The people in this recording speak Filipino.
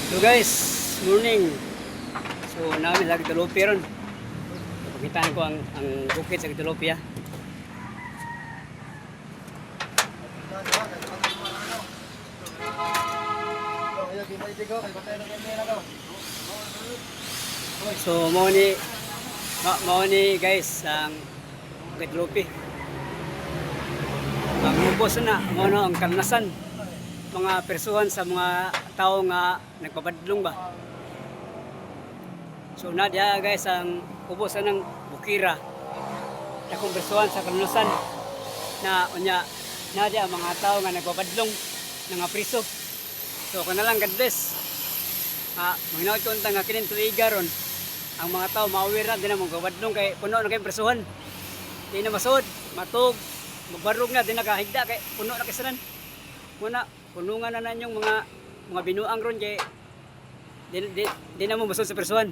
So guys, morning. So namin sa Gitalopi ron. Pakitaan ko ang bukid sa Gitalopi ha. So mao ni guys ang Gitalopi. Ang ubos na mao ang karnasan mga persuhan sa mga tao nga nagpabadlong ba. So nadya guys ang ubos ng bukira na konbersuhan sa kalunusan na unya nadya ang mga tao nga nagpabadlong nga priso. So kana lang God bless. Mahinawad ko nga kinin tuiga ron ang mga tao maawir na din ang magpabadlong kay puno na kay persuhan. Di na masud, matug, magbarog na din nakahigda kay puno na kisanan. Muna punungan na nanyong mga binuang ron kay di na mo masud sa persuhan.